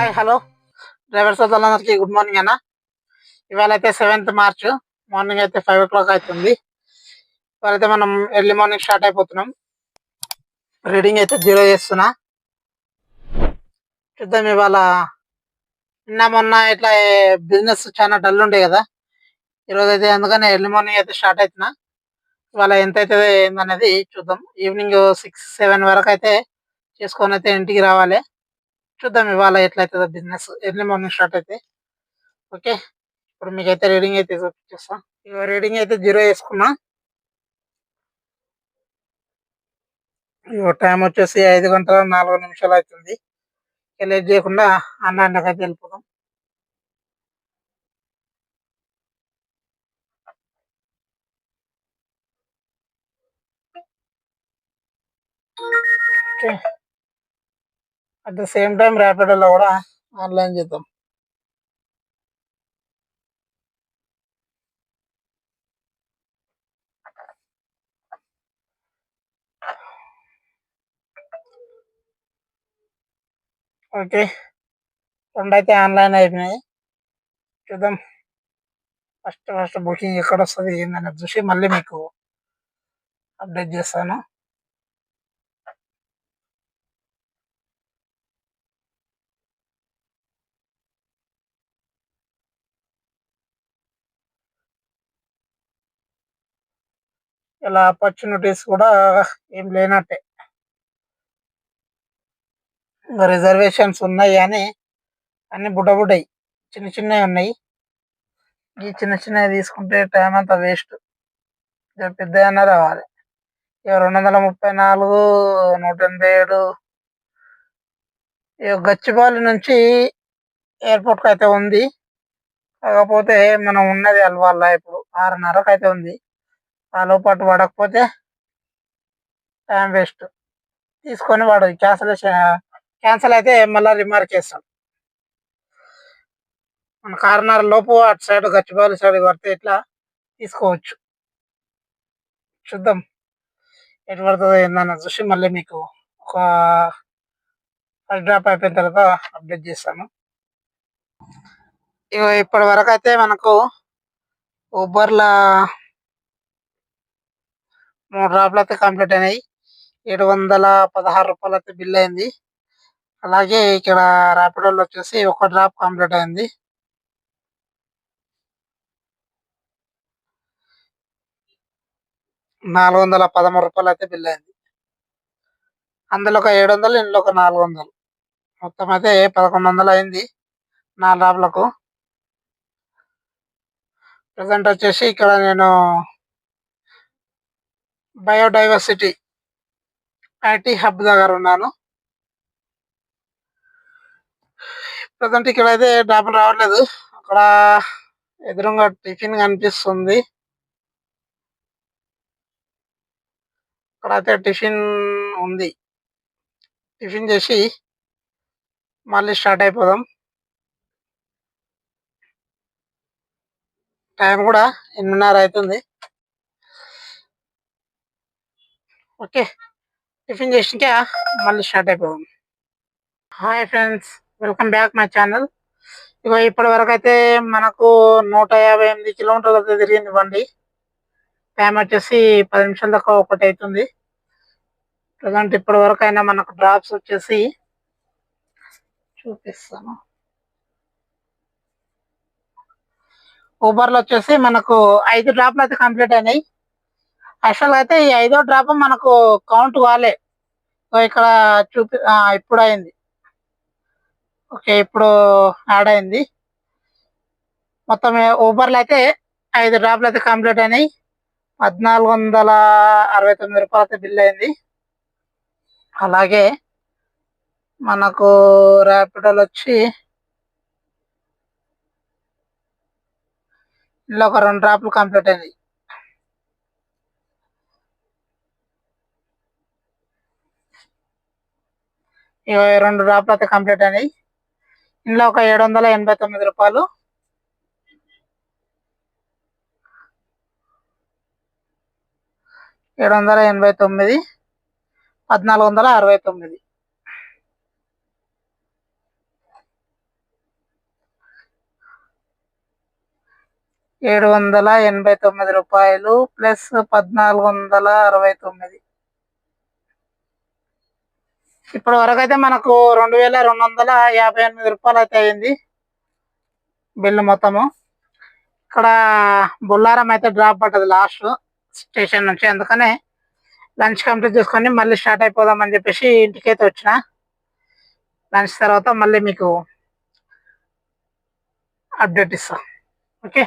Hi hello driver సోదరులందరికీ good morning అన్న. ఇవాళ అయితే 7th మార్చ్ మార్నింగ్ అయితే 5 o'clock అవుతుంది. ఇవాళైతే మనం ఎర్లీ మార్నింగ్ స్టార్ట్ అయిపోతున్నాం. రీడింగ్ అయితే 0 చేస్తున్నా. చూద్దాం ఇవాళ. నిన్న మొన్న ఇట్లా బిజినెస్ చాలా డల్ ఉండే కదా, ఈరోజు అయితే అందుకని ఎర్లీ మార్నింగ్ అయితే స్టార్ట్ అవుతున్నా. ఇవాళ ఎంత అవుతుంది ఏందనేది చూద్దాం. ఈవినింగ్ 6-7 వరకు అయితే చేసుకొని అయితే ఇంటికి రావాలి. చూద్దాం ఇవాళ ఎట్లయితుందో బిజినెస్. ఎర్లీ మార్నింగ్ స్టార్ట్ అయితే ఓకే. ఇప్పుడు మీకైతే రీడింగ్ అయితే చూపించేస్తా. ఇక రీడింగ్ అయితే 0 వేసుకున్నా. ఇక టైం వచ్చేసి 5:04 అవుతుంది. లేట్ చేయకుండా అన్నాకి అయితే వెళ్ళిపోదాం. Okay, at the same time ర్యాపిడోలో కూడా ఆన్లైన్ చేద్దాం. ఓకే, 2 అయితే ఆన్లైన్ అయిపోయినాయి. చూద్దాం ఫస్ట్ బుకింగ్ ఎక్కడ వస్తుంది ఏందని చూసి మళ్ళీ మీకు అప్డేట్ చేస్తాను. ఇలా ఆపర్చునిటీస్ కూడా ఏం లేనట్టే. రిజర్వేషన్స్ ఉన్నాయి కానీ అన్ని బుడ్డయి చిన్న చిన్నవి ఉన్నాయి. ఈ చిన్న చిన్నవి తీసుకుంటే టైం అంతా వేస్ట్. పెద్ద రావాలి. ఇక 234, 187 గచ్చిబౌలి నుంచి ఎయిర్పోర్ట్కి అయితే ఉంది. కాకపోతే మనం ఉన్నది అల్వాల్లా. ఇప్పుడు 6:30కి అయితే ఉంది. ఆ లోపాటు పడకపోతే టైం వేస్ట్. తీసుకొని వాడు క్యాన్సల్ అయితే మళ్ళీ రిమార్క్ చేస్తాం. మన 6:30 లోపు అటు సైడ్ గచ్చిబౌలి సైడ్ పడితే ఇట్లా తీసుకోవచ్చు. చూద్దాం ఎటు పడుతుందో ఏందన్న చూసి మళ్ళీ మీకు ఒక ఫస్ట్ డ్రాప్ అయిపోయిన తర్వాత అప్డేట్ చేస్తాను. ఇక ఇప్పటి వరకు అయితే మనకు ఊబర్లా 3 డ్రాప్లు అయితే కంప్లీట్ అయినాయి. 716 రూపాయలు అయితే బిల్ అయింది. అలాగే ఇక్కడ ర్యాపిడోలో వచ్చేసి 1 డ్రాప్ కంప్లీట్ అయింది. 413 రూపాయలు అయితే బిల్ అయింది. అందులో ఒక 700, ఇందులో ఒక 400, మొత్తం అయితే 1100 అయింది 4 డ్రాప్లకు. ప్రజెంట్ వచ్చేసి ఇక్కడ నేను బయోడైవర్సిటీ ఐటీ హబ్ దగ్గర ఉన్నాను. ప్రజెంట్ ఇక్కడ అయితే డ్రాపులు రావట్లేదు. అక్కడ ఎదురుగా టిఫిన్ కనిపిస్తుంది. అక్కడ అయితే టిఫిన్ ఉంది. టిఫిన్ చేసి మళ్ళీ స్టార్ట్ అయిపోదాం. టైం కూడా 8:30 అవుతుంది. ఓకే, టిఫిన్ చేసినాక మళ్ళీ స్టార్ట్ అయిపోదాం. Hi friends, welcome back my channel. ఇక ఇప్పటి వరకు అయితే మనకు 158 కిలోమీటర్లు అయితే తిరిగింది బండి. టైం వచ్చేసి 10 నిమిషాల దాకా 1 అవుతుంది. ప్రజెంట్ ఇప్పటి వరకు అయినా మనకు డ్రాప్స్ వచ్చేసి చూపిస్తాను. ఊబర్లో వచ్చేసి మనకు 5 డ్రాప్లు అయితే కంప్లీట్ అయినాయి. యాక్చువల్గా అయితే ఈ 5వ డ్రాప్ మనకు కౌంట్ కాలే. ఇక్కడ ఇప్పుడు అయింది. ఓకే, ఇప్పుడు యాడ్ అయింది. మొత్తం ఊబర్లో అయితే 5 డ్రాప్లు అయితే కంప్లీట్ అయినాయి. 1469 రూపాయలు అయితే బిల్ అయింది. అలాగే మనకు ర్యాపిడోలు వచ్చి ఇందులో ఒక 2 డ్రాప్లు కంప్లీట్ అయినాయి. ఇక 2 డ్రాప్లు అయితే కంప్లీట్ అయినాయి. ఇందులో ఒక 789 రూపాయలు. ఏడు వందల 89, 1469. రూ. 789 ప్లస్ 1469. ఇప్పటి వరకు అయితే మనకు రూ. 2258 అయితే అయింది బిల్లు మొత్తము. ఇక్కడ బొల్లారం అయితే డ్రాప్ పడ్డది లాస్ట్ స్టేషన్ నుంచి, అందుకనే లంచ్ కంప్లీట్ చేసుకొని మళ్ళీ స్టార్ట్ అయిపోదామని చెప్పేసి ఇంటికైతే వచ్చిన. లంచ్ తర్వాత మళ్ళీ మీకు అప్డేట్ ఇస్తా. ఓకే.